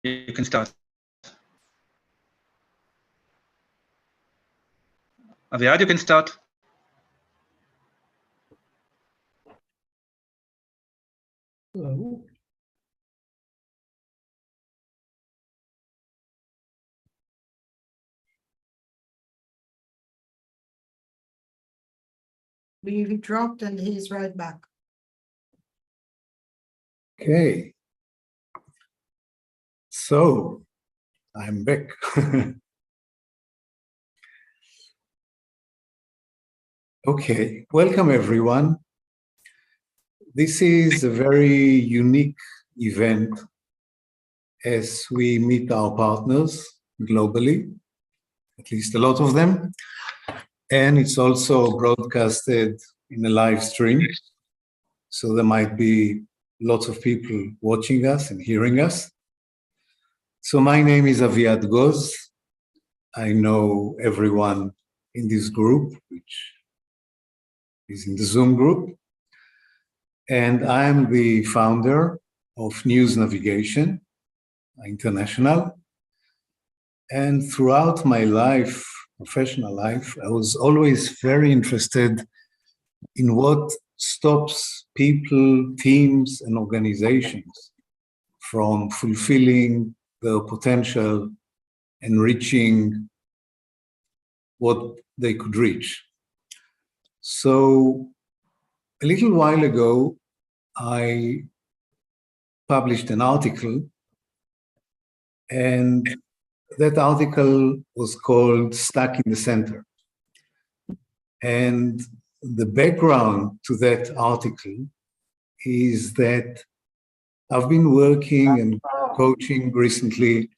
You can start. Aviad, you can start. Hello. We dropped and he's right back. Okay. So I'm back. Okay, welcome everyone. This is a very unique event as we meet our partners globally, at least a lot of them. And it's also broadcasted in a live stream. So there might be lots of people watching us and hearing us. So my name is Aviad Goz. I know everyone in this group, which is in the Zoom group. And I am the founder of N.E.W.S Navigation International. And throughout my life, professional life, I was always very interested in what stops people, teams, and organizations from fulfilling their potential and reaching what they could reach. So a little while ago, I published an article, and that article was called Stuck in the Center. And the background to that article is that I've been working and coaching recently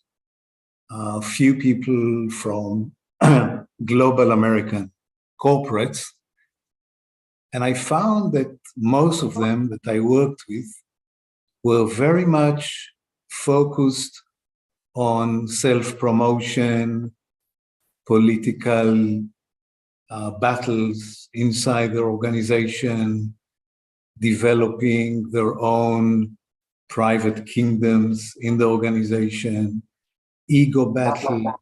a few people from global American corporates. And I found that most of them that I worked with were very much focused on self-promotion, political battles inside their organization, developing their own private kingdoms in the organization, ego battle,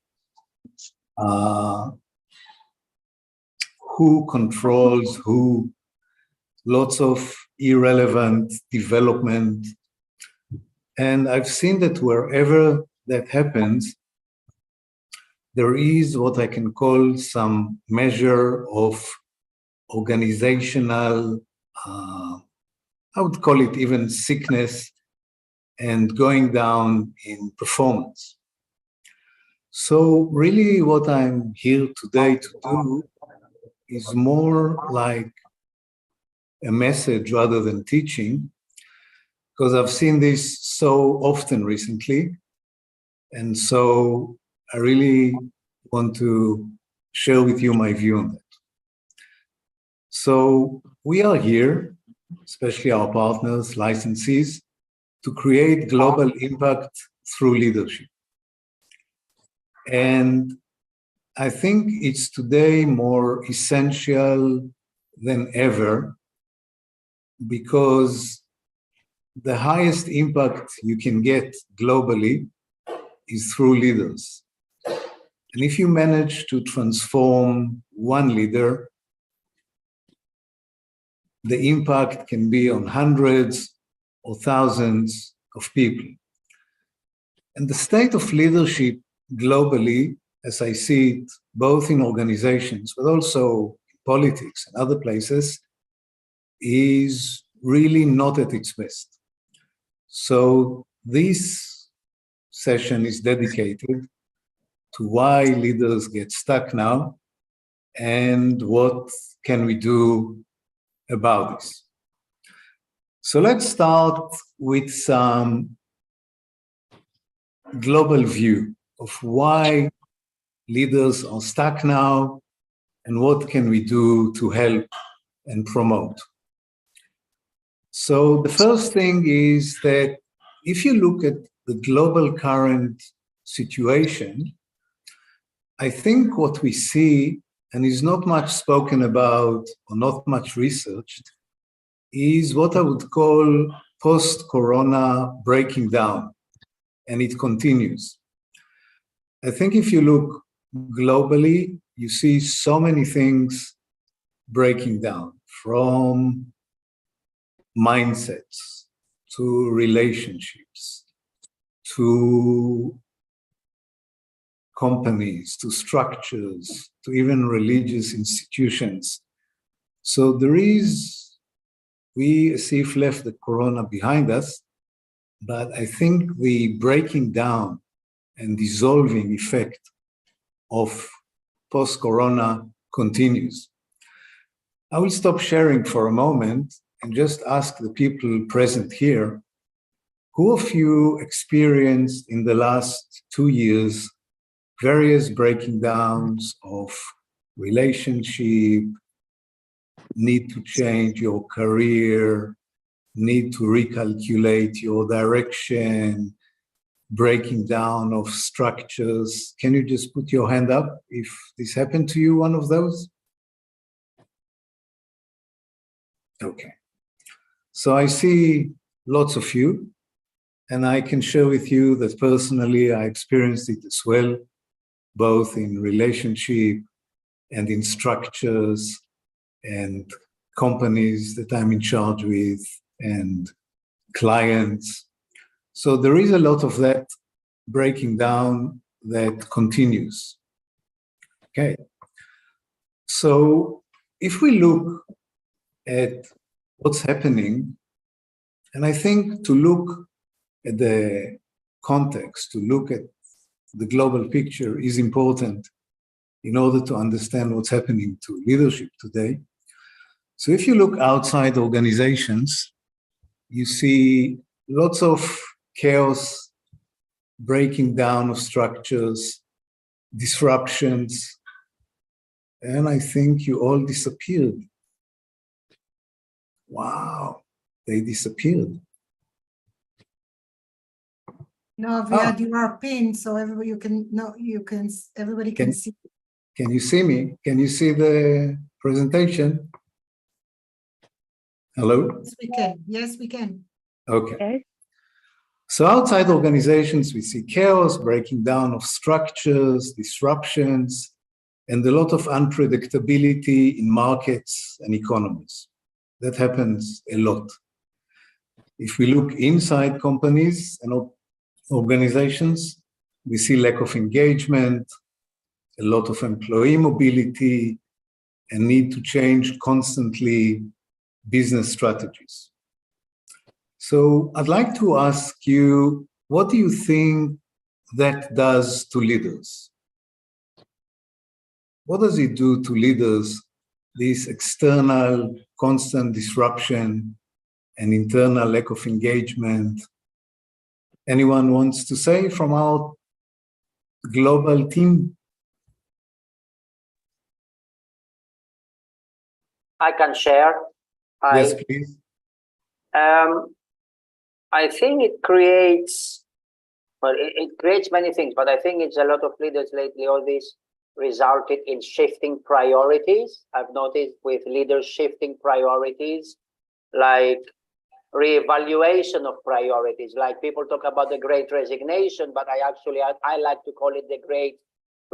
who controls who, lots of irrelevant development. And I've seen that wherever that happens, there is what I can call some measure of organizational, I would call it even sickness, and going down in performance. So really what I'm here today to do is more like a message rather than teaching, because I've seen this so often recently. And so I really want to share with you my view on that. So we are here, especially our partners, licensees, to create global impact through leadership. And I think it's today more essential than ever, because the highest impact you can get globally is through leaders. And if you manage to transform one leader, the impact can be on hundreds or thousands of people. And the state of leadership globally, as I see it, both in organizations, but also in politics and other places, is really not at its best. So this session is dedicated to why leaders get stuck now and what can we do about this. So let's start with some global view of why leaders are stuck now and what can we do to help and promote. So the first thing is that if you look at the global current situation, I think what we see, and is not much spoken about or not much researched, is what I would call post-corona breaking down. and it continues. I think if you look globally, you see so many things breaking down, from mindsets to relationships to companies to structures to even religious institutions. So we as if left the corona behind us, but I think the breaking down and dissolving effect of post-corona continues. I will stop sharing for a moment and just ask the people present here, who of you experienced in the last 2 years various breaking downs of relationship, need to change your career, need to recalculate your direction, breaking down of structures? Can you just put your hand up if this happened to you, one of those? Okay. So I see lots of you, and I can share with you that personally I experienced it as well, both in relationship and in structures and companies that I'm in charge with and clients. So there is a lot of that breaking down that continues. Okay. So if we look at what's happening, and I think to look at the context, to look at the global picture is important in order to understand what's happening to leadership today. So if you look outside organizations, you see lots of chaos, breaking down of structures, disruptions, and I think you all disappeared. Wow, they disappeared. No, Aviad, you are pinned, so everybody everybody can see. Can you see me? Can you see the presentation? Hello? Yes, we can. Yes, we can. Okay. So outside organizations, we see chaos, breaking down of structures, disruptions, and a lot of unpredictability in markets and economies. That happens a lot. If we look inside companies and organizations, we see lack of engagement, a lot of employee mobility, and need to change constantly business strategies. So I'd like to ask you, what do you think that does to leaders? What does it do to leaders, this external constant disruption and internal lack of engagement? Anyone wants to say from our global team? I can share. Yes, please. I think it creates, well, it creates many things, but I think it's a lot of leaders lately, all this resulted in shifting priorities. I've noticed with leaders shifting priorities, like reevaluation of priorities, like people talk about the great resignation, but I like to call it the great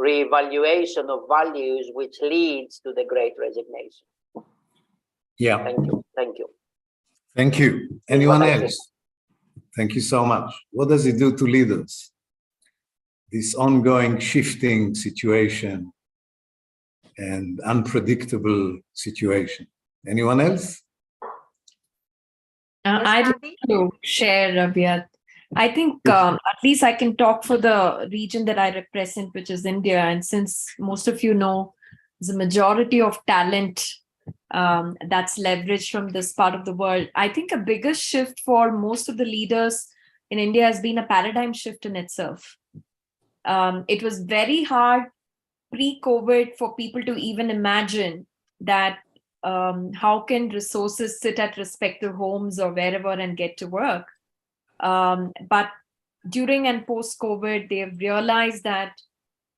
reevaluation of values, which leads to the great resignation. Yeah. Thank you. Thank you. Thank you. Anyone else? Thank you so much. What does it do to leaders? This ongoing shifting situation and unpredictable situation. Anyone else? I'd like to share, Aviad. I think at least I can talk for the region that I represent, which is India. And since most of you know, the majority of talent that's leveraged from this part of the world, I think a bigger shift for most of the leaders in India has been a paradigm shift in itself. It was very hard pre-COVID for people to even imagine that how can resources sit at respective homes or wherever and get to work. But during and post-COVID, they've realized that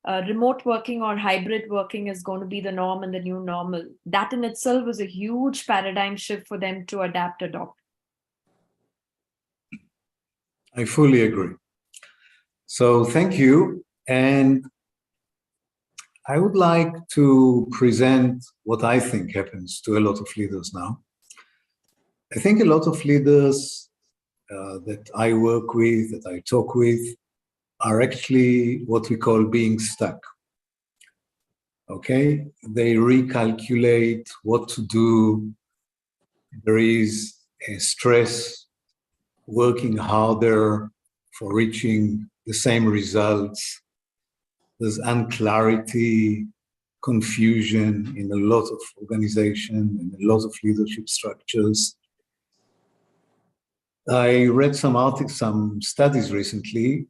remote working or hybrid working is going to be the norm and the new normal. That in itself was a huge paradigm shift for them to adopt. I fully agree. So thank you. And I would like to present what I think happens to a lot of leaders now. I think a lot of leaders that I work with, that I talk with, are actually what we call being stuck. Okay? They recalculate what to do. There is a stress, working harder for reaching the same results. There's unclarity, confusion in a lot of organization and a lot of leadership structures. I read some articles, some studies recently.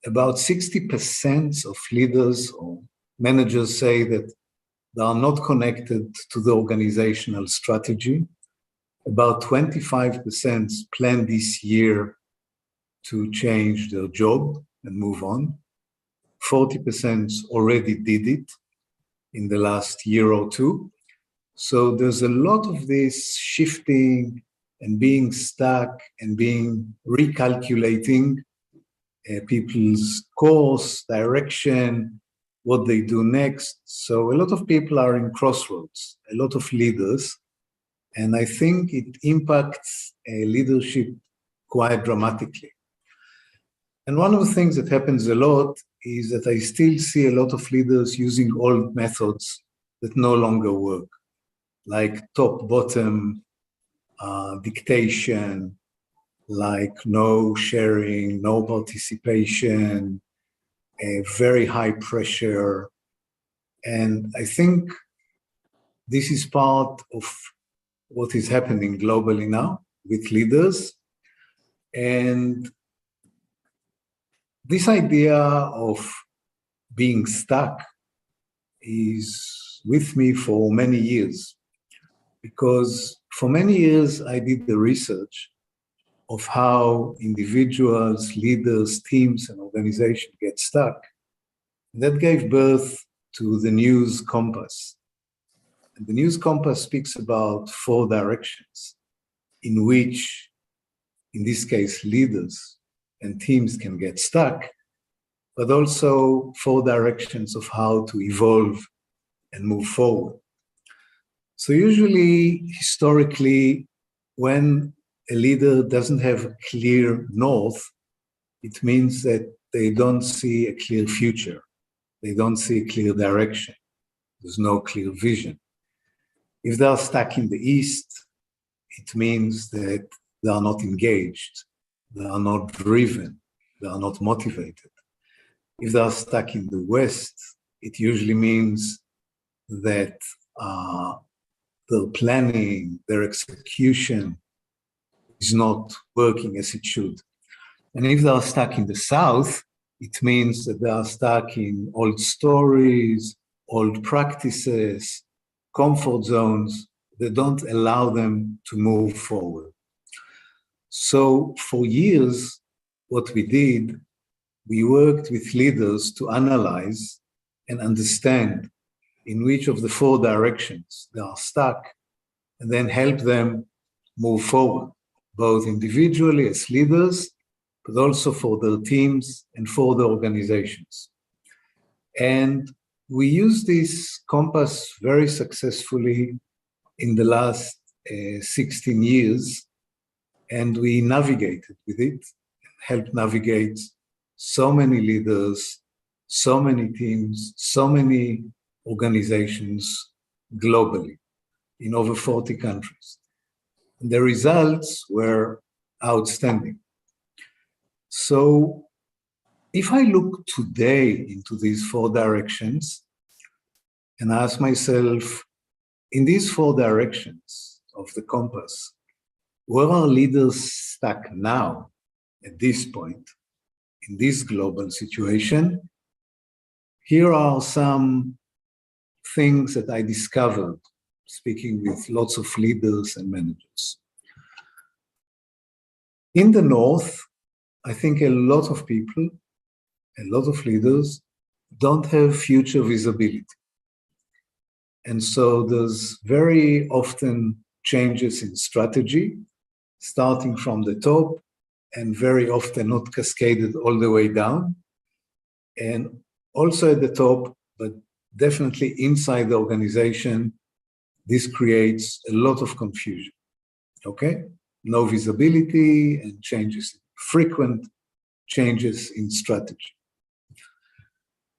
About 60% of leaders or managers say that they are not connected to the organizational strategy. About 25% plan this year to change their job and move on. 40% already did it in the last year or two. So there's a lot of this shifting and being stuck and being recalculating people's course, direction, what they do next. So a lot of people are in crossroads, a lot of leaders, and I think it impacts leadership quite dramatically. And one of the things that happens a lot is that I still see a lot of leaders using old methods that no longer work, like top-bottom dictation, like no sharing, no participation, very high pressure. And I think this is part of what is happening globally now with leaders. And this idea of being stuck is with me for many years, because for many years I did the research of how individuals, leaders, teams, and organizations get stuck. And that gave birth to the N.E.W.S compass. And the N.E.W.S compass speaks about 4 directions in which, in this case, leaders and teams can get stuck, but also 4 directions of how to evolve and move forward. So usually, historically, when a leader doesn't have a clear north, it means that they don't see a clear future. They don't see a clear direction. There's no clear vision. If they are stuck in the East, it means that they are not engaged, they are not driven, they are not motivated. If they are stuck in the West, it usually means that their planning, their execution is not working as it should. And if they are stuck in the South, it means that they are stuck in old stories, old practices, comfort zones that don't allow them to move forward. So for years, what we did, we worked with leaders to analyze and understand in which of the 4 directions they are stuck, and then help them move forward, both individually as leaders, but also for their teams and for the organizations. And we used this compass very successfully in the last 16 years, and we navigated with it, helped navigate so many leaders, so many teams, so many organizations globally in over 40 countries. And the results were outstanding. So if I look today into these 4 directions and ask myself, in these 4 directions of the compass, where are leaders stuck now at this point, in this global situation? Here are some things that I discovered speaking with lots of leaders and managers. In the North, I think a lot of people, a lot of leaders don't have future visibility. And so there's very often changes in strategy, starting from the top and very often not cascaded all the way down. And also at the top, but definitely inside the organization, this creates a lot of confusion, okay? No visibility and frequent changes in strategy.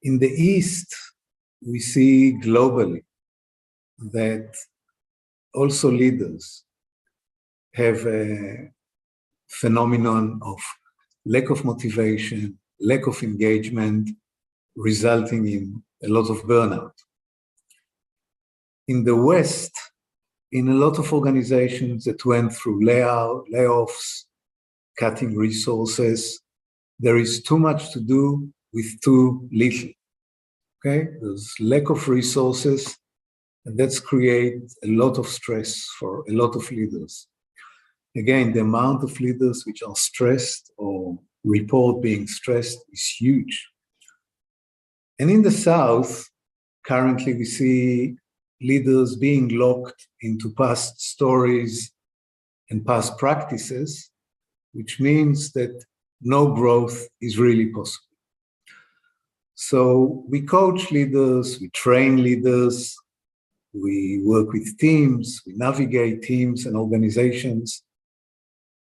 In the East, we see globally that also leaders have a phenomenon of lack of motivation, lack of engagement, resulting in a lot of burnout. In the West, in a lot of organizations that went through layoffs, cutting resources, there is too much to do with too little. Okay, there's lack of resources, and that's creates a lot of stress for a lot of leaders. Again, the amount of leaders which are stressed or report being stressed is huge. And in the South, currently we see leaders being locked into past stories and past practices, which means that no growth is really possible. So we coach leaders, we train leaders, we work with teams, we navigate teams and organizations.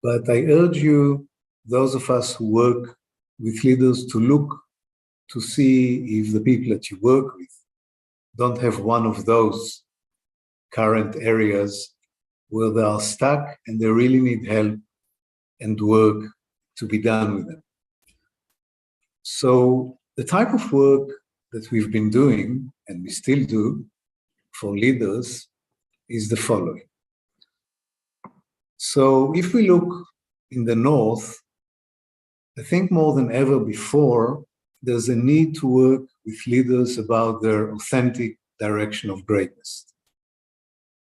But I urge you, those of us who work with leaders, to look to see if the people that you work with don't have one of those current areas where they are stuck and they really need help and work to be done with them. So the type of work that we've been doing, and we still do, for leaders is the following. So if we look in the North, I think more than ever before, there's a need to work with leaders about their authentic direction of greatness.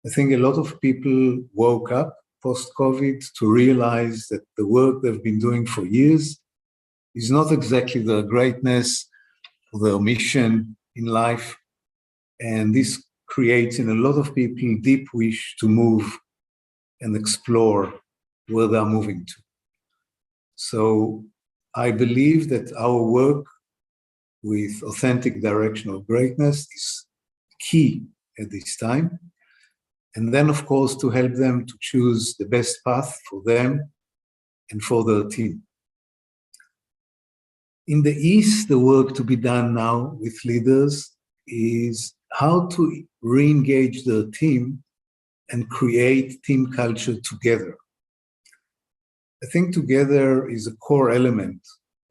I think a lot of people woke up post-COVID to realize that the work they've been doing for years is not exactly their greatness or their mission in life. And this creates in a lot of people deep wish to move and explore where they're moving to. So I believe that our work with authentic direction of greatness is key at this time. And then, of course, to help them to choose the best path for them and for their team. In the East, the work to be done now with leaders is how to re-engage their team and create team culture together. I think together is a core element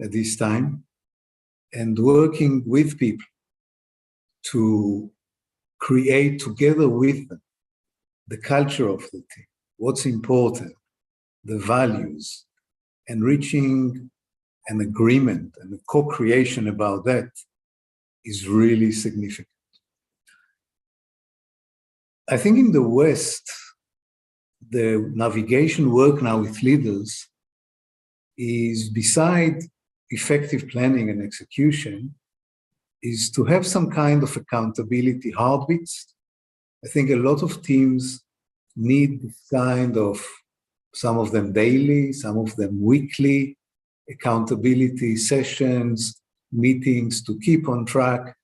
at this time, and working with people to create together with them the culture of the team, what's important, the values, and reaching an agreement and a co-creation about that is really significant. I think in the West, the navigation work now with leaders is, beside effective planning and execution, is to have some kind of accountability heartbeats. I think a lot of teams need this kind of, some of them daily, some of them weekly, accountability sessions, meetings to keep on track,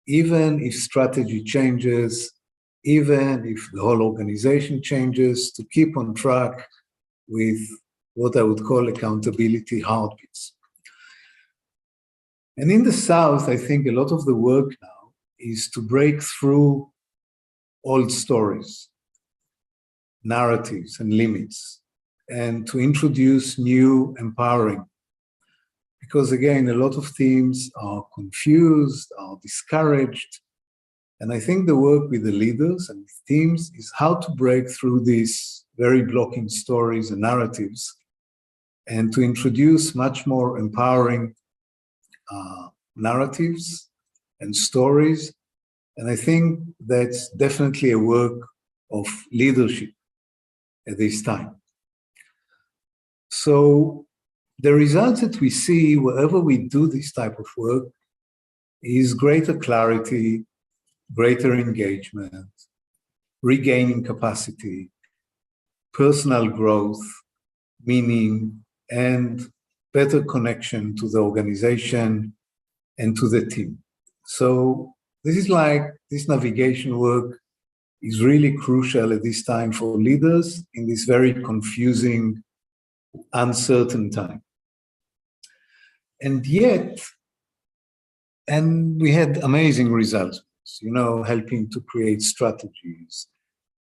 even if strategy changes, even if the whole organization changes, to keep on track with what I would call accountability heartbeats. And in the South, I think a lot of the work now is to break through old stories, narratives, and limits, and to introduce new empowering. Because again, a lot of teams are confused, are discouraged. And I think the work with the leaders and with teams is how to break through these very blocking stories and narratives and to introduce much more empowering narratives and stories. And I think that's definitely a work of leadership at this time. So the results that we see wherever we do this type of work is greater clarity, greater engagement, regaining capacity, personal growth, meaning and better connection to the organization and to the team. So this is like, this navigation work is really crucial at this time for leaders in this very confusing, uncertain time. And yet, and we had amazing results, helping to create strategies.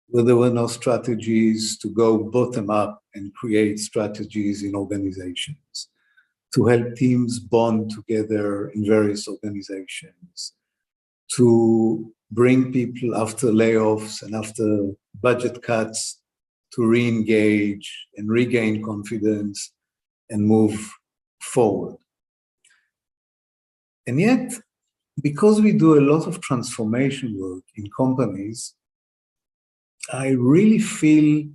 Where there were no strategies, to go bottom up and create strategies in organizations, to help teams bond together in various organizations, to bring people after layoffs and after budget cuts to re-engage and regain confidence and move forward. And yet, because we do a lot of transformation work in companies, I really feel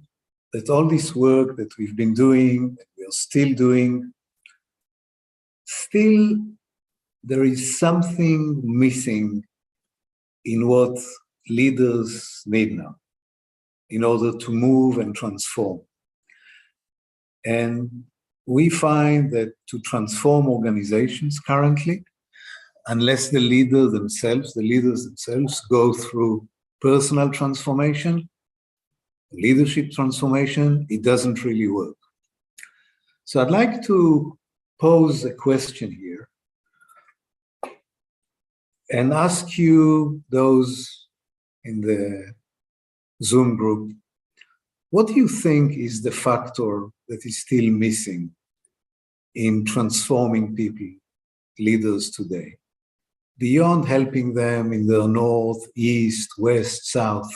that all this work that we've been doing, that we are still doing, still there is something missing in what leaders need now in order to move and transform. And we find that to transform organizations currently, unless the leaders themselves go through personal transformation, leadership transformation, it doesn't really work. So I'd like to pose a question here and ask you, those in the Zoom group, what do you think is the factor that is still missing in transforming people, leaders today? Beyond helping them in the north, east, west, south,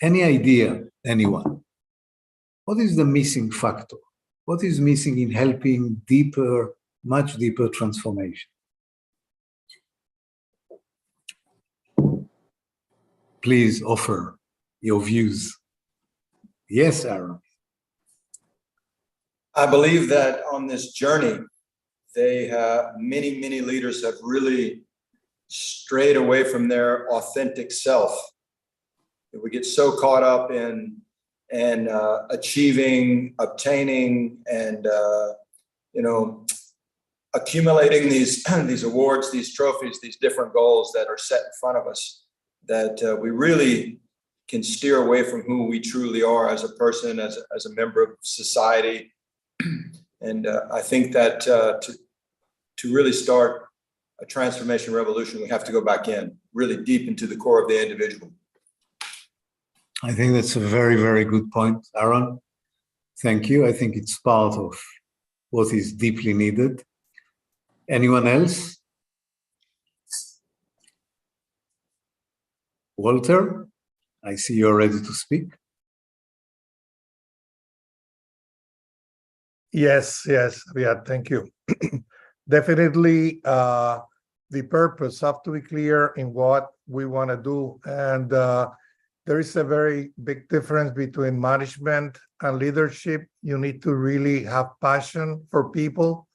any idea, anyone? What is the missing factor? What is missing in helping deeper, much deeper transformation? Please offer your views. Yes, Aaron. I believe that on this journey, many leaders have really strayed away from their authentic self. We get so caught up in achieving, obtaining, and accumulating these awards, these trophies, these different goals that are set in front of us, that we really can steer away from who we truly are as a person, as a member of society. And I think that to really start a transformation revolution, we have to go back in, really deep into the core of the individual. I think that's a very, very good point, Aaron. Thank you. I think it's part of what is deeply needed. Anyone else? Walter, I see you're ready to speak. Yes, Aviad, thank you. Definitely, the purpose have to be clear in what we want to do. And there is a very big difference between management and leadership. You need to really have passion for people,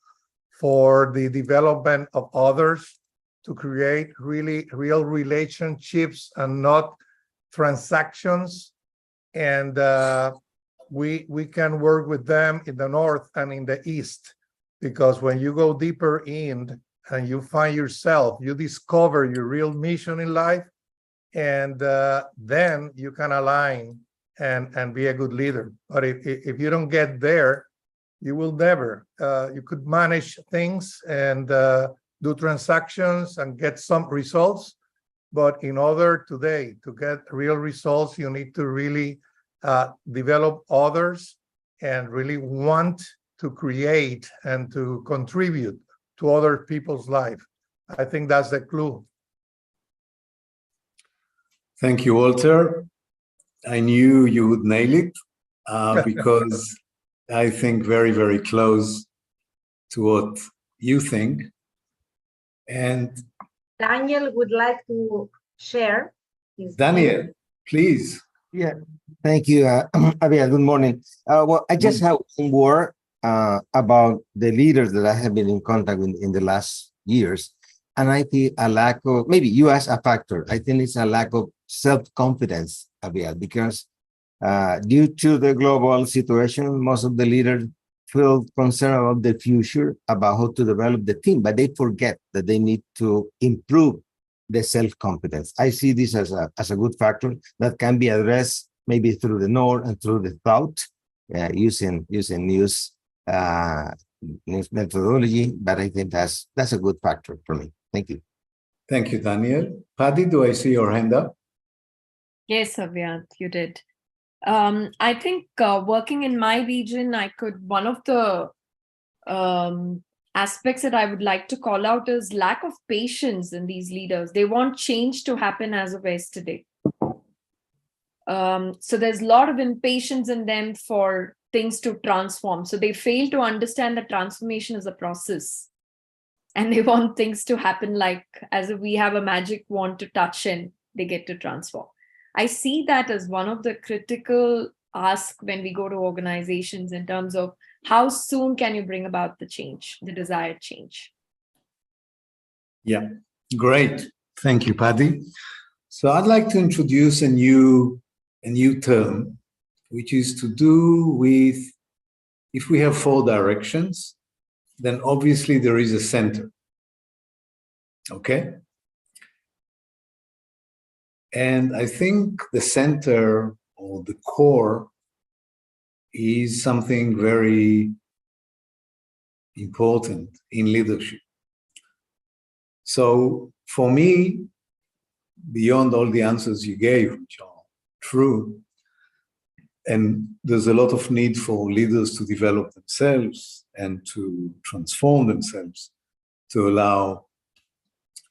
for the development of others, to create really real relationships and not transactions. And we can work with them in the north and in the east, because when you go deeper in and you find yourself, you discover your real mission in life, and then you can align and be a good leader. But if you don't get there, you will never. You could manage things and do transactions and get some results, but in order today to get real results, you need to really develop others and really want to create and to contribute to other people's life. I think that's the clue. Thank you, Walter. I knew you would nail it because I think very, very close to what you think. And Daniel would like to share. Daniel, please. Yeah, thank you, Aviad. Good morning. Well, I just have one word about the leaders that I have been in contact with in the last years. And I think a lack of, maybe you as a factor, I think it's a lack of self-confidence, Aviad, because due to the global situation, most of the leaders feel concerned about the future, about how to develop the team, but they forget that they need to improve the self-competence. I see this as a good factor that can be addressed maybe through the N.E.W.S and through the thought, using N.E.W.S methodology, but I think that's a good factor for me. Thank you. Thank you, Daniel. Paddy, do I see your hand up? Yes, Aviad, you did. I think working in my region, one of the aspects that I would like to call out is lack of patience in these leaders. They want change to happen as of yesterday. So there's a lot of impatience in them for things to transform. So they fail to understand that transformation is a process. And they want things to happen like as if we have a magic wand to touch and they get to transform. I see that as one of the critical asks when we go to organizations in terms of how soon can you bring about the change, the desired change. Yeah, great. Thank you, Paddy. So I'd like to introduce a new term, which is to do with, if we have 4 directions, then obviously there is a center. Okay? And I think the center or the core is something very important in leadership. So for me, beyond all the answers you gave, which are true, and there's a lot of need for leaders to develop themselves and to transform themselves to allow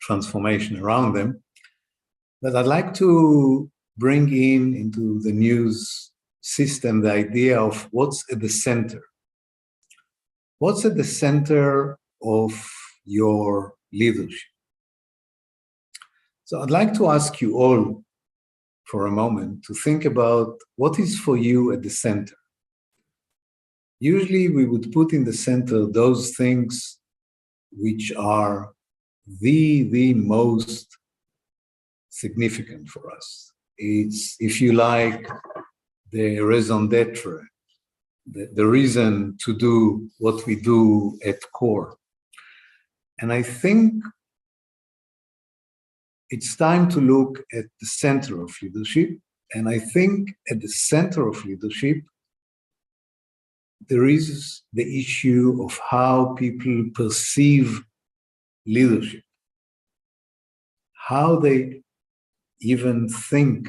transformation around them. But I'd like to bring into the N.E.W.S system the idea of what's at the center. What's at the center of your leadership? So I'd like to ask you all for a moment to think about what is for you at the center. Usually we would put in the center those things which are the most significant for us. It's, if you like, the raison d'etre, the reason to do what we do at core. And I think it's time to look at the center of leadership. And I think at the center of leadership, there is the issue of how people perceive leadership, how they even think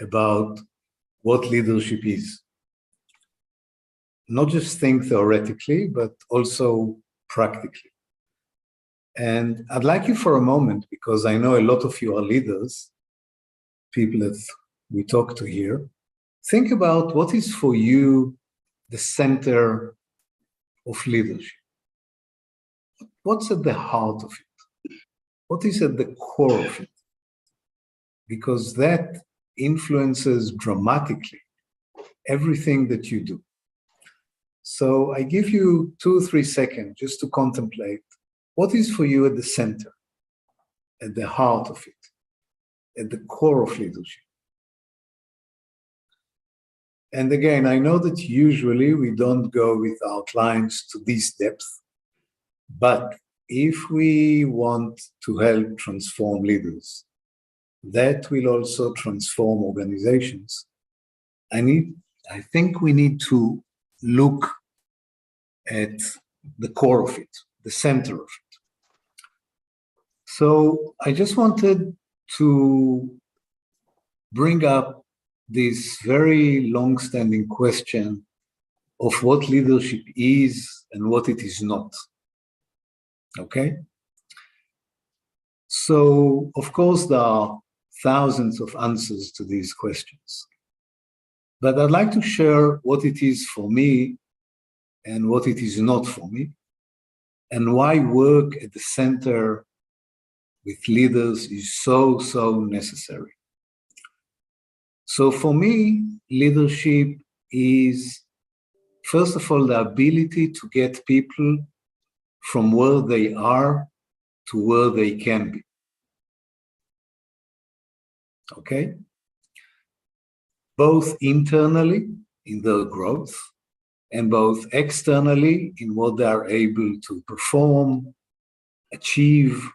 about what leadership is. Not just think theoretically, but also practically. And I'd like you for a moment, because I know a lot of you are leaders, people that we talk to here, think about what is for you the center of leadership. What's at the heart of it? What is at the core of it? Because that influences dramatically everything that you do. So I give you 2 or 3 seconds just to contemplate what is for you at the center, at the heart of it, at the core of leadership. And again, I know that usually we don't go with outlines to this depth, but if we want to help transform leaders, that will also transform organizations. I think we need to look at the core of it, the center of it. So I just wanted to bring up this very long-standing question of what leadership is and what it is not. Okay? So, of course, there are thousands of answers to these questions. But I'd like to share what it is for me and what it is not for me, and why work at the center with leaders is so necessary. So for me, leadership is, first of all, the ability to get people from where they are to where they can be. Okay? Both internally in their growth, and both externally in what they are able to perform, achieve.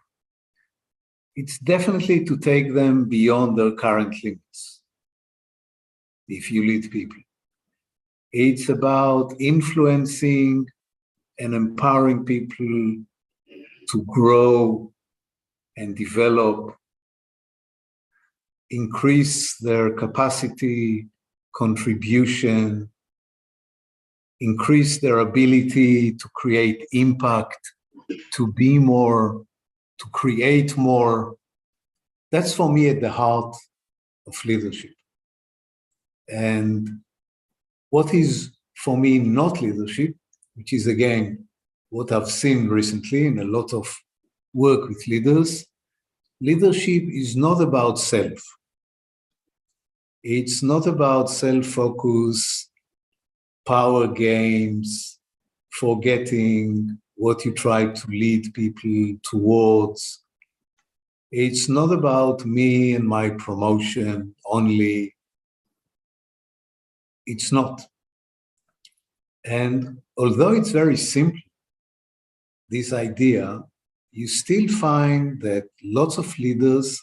It's definitely to take them beyond their current limits if you lead people. It's about influencing and empowering people to grow and develop, increase their capacity, contribution, increase their ability to create impact, to be more, to create more. That's for me at the heart of leadership. And what is for me not leadership, which is again what I've seen recently in a lot of work with leaders, leadership is not about self. It's not about self-focus, power games, forgetting what you try to lead people towards. It's not about me and my promotion only. It's not. And although it's very simple, this idea, you still find that lots of leaders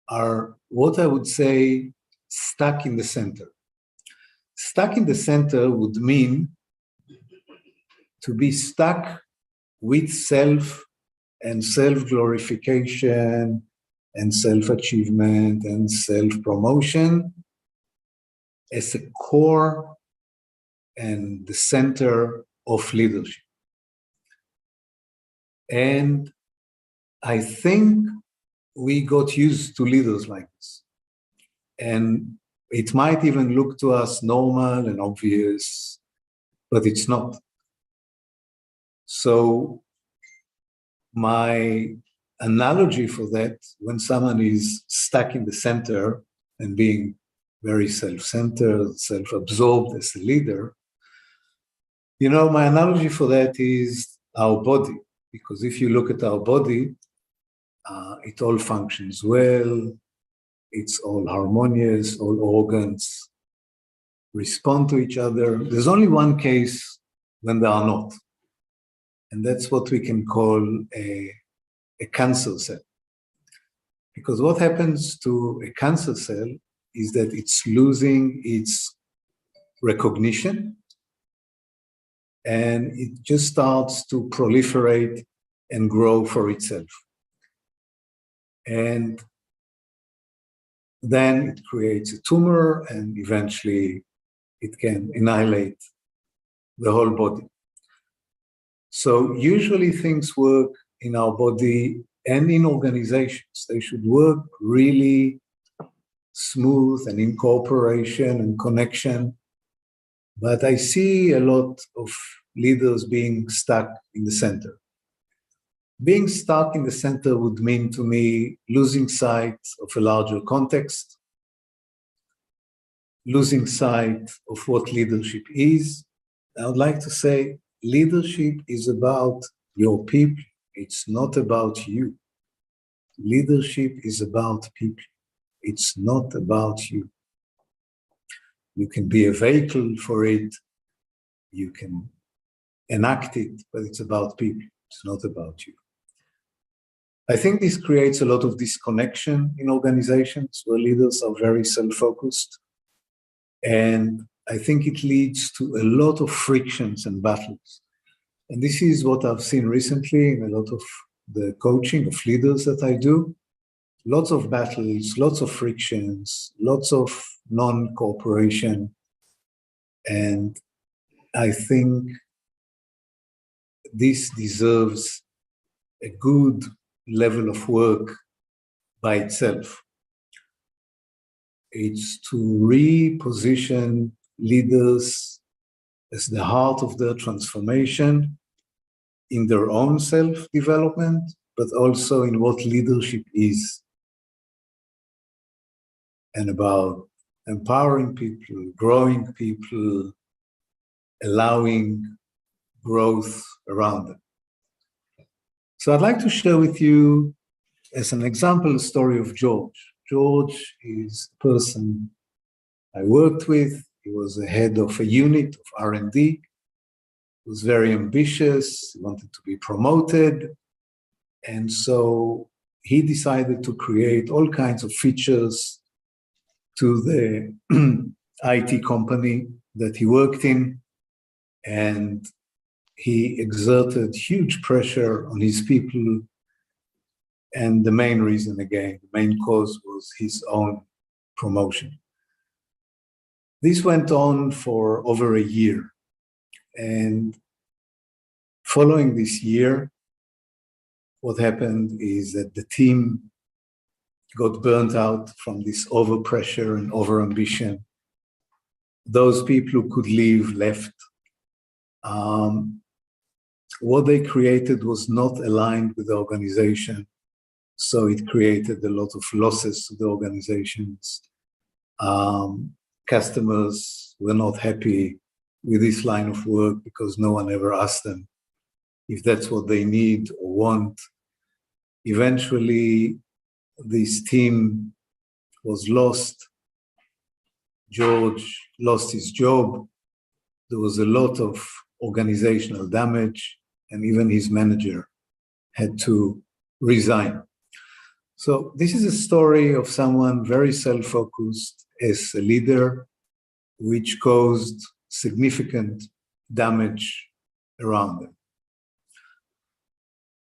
are what I would say stuck in the center. Stuck in the center would mean to be stuck with self and self-glorification and self-achievement and self-promotion as a core and the center of leadership. And I think we got used to leaders like this. And it might even look to us normal and obvious, but it's not. So my analogy for that, when someone is stuck in the center and being very self-centered, self-absorbed as a leader, you know, my analogy for that is our body. Because if you look at our body, it all functions well, it's all harmonious, all organs respond to each other. There's only one case when they are not. And that's what we can call a cancer cell. Because what happens to a cancer cell is that it's losing its recognition and it just starts to proliferate and grow for itself. And then it creates a tumor and eventually it can annihilate the whole body. So usually things work in our body and in organizations. They should work really smooth and in cooperation and connection. But I see a lot of leaders being stuck in the center. Being stuck in the center would mean to me losing sight of a larger context, losing sight of what leadership is. I would like to say leadership is about your people. It's not about you. Leadership is about people. It's not about you. You can be a vehicle for it. You can enact it, but it's about people. It's not about you. I think this creates a lot of disconnection in organizations where leaders are very self-focused. And I think it leads to a lot of frictions and battles. And this is what I've seen recently in a lot of the coaching of leaders that I do. Lots of battles, lots of frictions, lots of non-cooperation. And I think this deserves a good level of work by itself. It's to reposition leaders as the heart of their transformation in their own self-development, but also in what leadership is, and about empowering people, growing people, allowing growth around them. So I'd like to share with you, as an example, the story of George. George is a person I worked with. He was the head of a unit of R&D was very ambitious, he wanted to be promoted. And so he decided to create all kinds of features to the IT company that he worked in. And he exerted huge pressure on his people. And the main reason, again, the main cause was his own promotion. This went on for over a year. And following this year, what happened is that the team got burnt out from this overpressure and overambition. Those people who could leave left. What they created was not aligned with the organization, so it created a lot of losses to the organizations. Customers were not happy with this line of work because no one ever asked them if that's what they need or want. Eventually, this team was lost. George lost his job. There was a lot of organizational damage, and even his manager had to resign. So this is a story of someone very self-focused as a leader, which caused significant damage around them.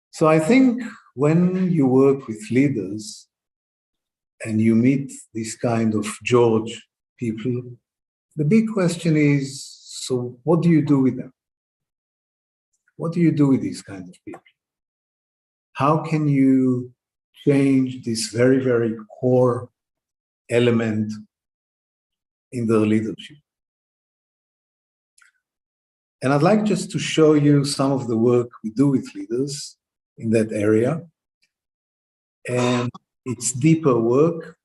So I think when you work with leaders and you meet this kind of George people, the big question is, so what do you do with them? What do you do with these kinds of people? How can you change this very, very core element in their leadership? And I'd like just to show you some of the work we do with leaders in that area. And it's deeper work.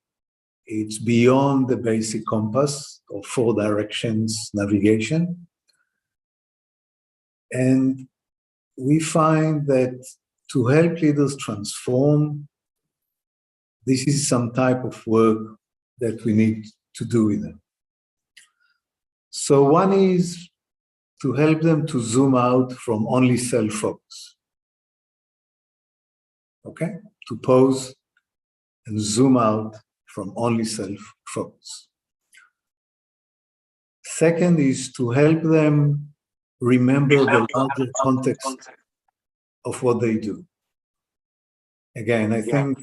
It's beyond the basic compass of 4 directions navigation. And we find that to help leaders transform, this is some type of work that we need to do with them. So one is to help them to zoom out from only self-focus. Okay? To pause and zoom out from only self-focus. Second is to help them remember the larger context of what they do. Again, I think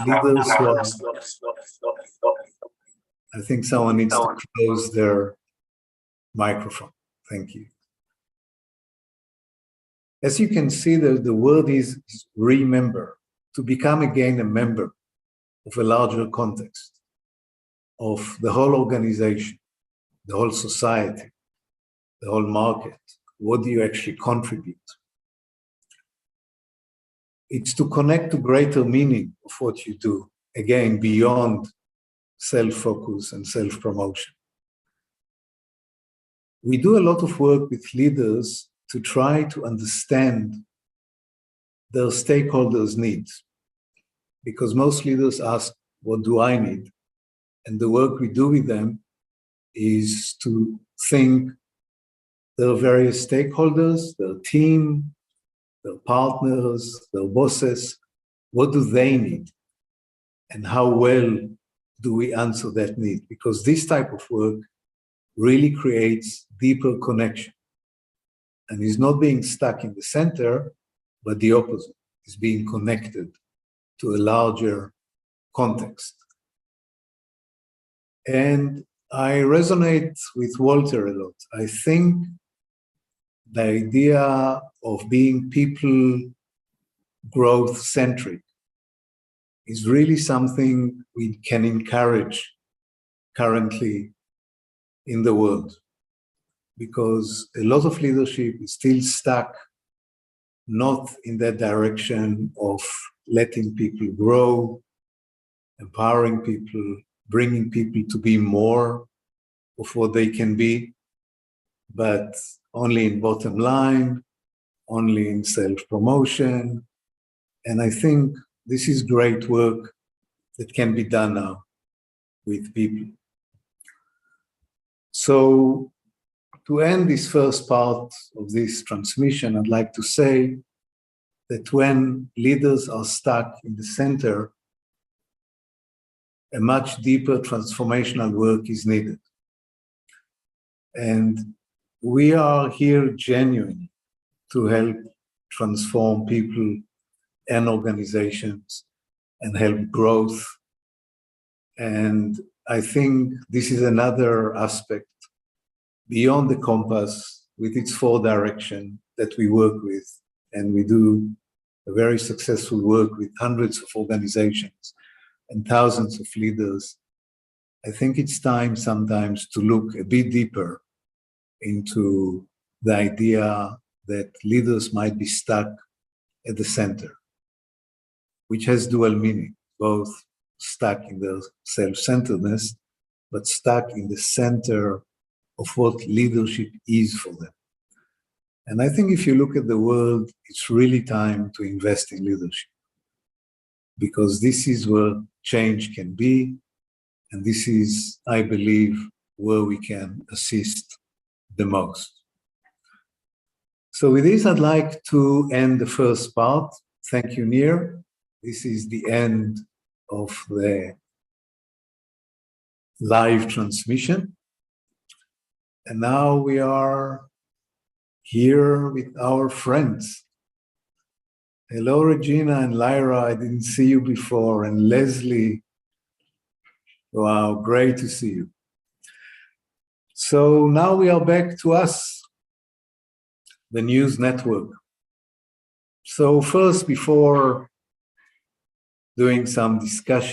leaders who are, I think someone needs to close their microphone. Thank you. As you can see, the word is remember, to become again a member of a larger context, of the whole organization, the whole society, the whole market. What do you actually contribute? It's to connect to greater meaning of what you do, again, beyond self-focus and self-promotion. We do a lot of work with leaders to try to understand their stakeholders' needs, because most leaders ask, what do I need? And the work we do with them is to think their various stakeholders, their team, their partners, their bosses, what do they need? And how well do we answer that need? Because this type of work really creates deeper connection and is not being stuck in the center, but the opposite, is being connected to a larger context. And I resonate with Walter a lot. I think the idea of being people growth-centric is really something we can encourage currently in the world, because a lot of leadership is still stuck not in that direction of letting people grow, empowering people, bringing people to be more of what they can be, but only in bottom line, only in self-promotion. And I think this is great work that can be done now with people. So to end this first part of this transmission, I'd like to say that when leaders are stuck in the center, a much deeper transformational work is needed. And we are here genuinely to help transform people and organizations and help growth. And I think this is another aspect beyond the compass with its 4 direction that we work with. And we do a very successful work with hundreds of organizations and thousands of leaders. I think it's time sometimes to look a bit deeper into the idea that leaders might be stuck at the center, which has dual meaning, both stuck in their self-centeredness, but stuck in the center of what leadership is for them. And I think if you look at the world, it's really time to invest in leadership, because this is where change can be, and this is, I believe, where we can assist the most. So with this, I'd like to end the first part. Thank you, Nir. This is the end of the live transmission. And now we are here with our friends. Hello, Regina and Lyra. I didn't see you before. And Leslie. Wow, great to see you. So now we are back to us, the N.E.W.S network. So first, before doing some discussion,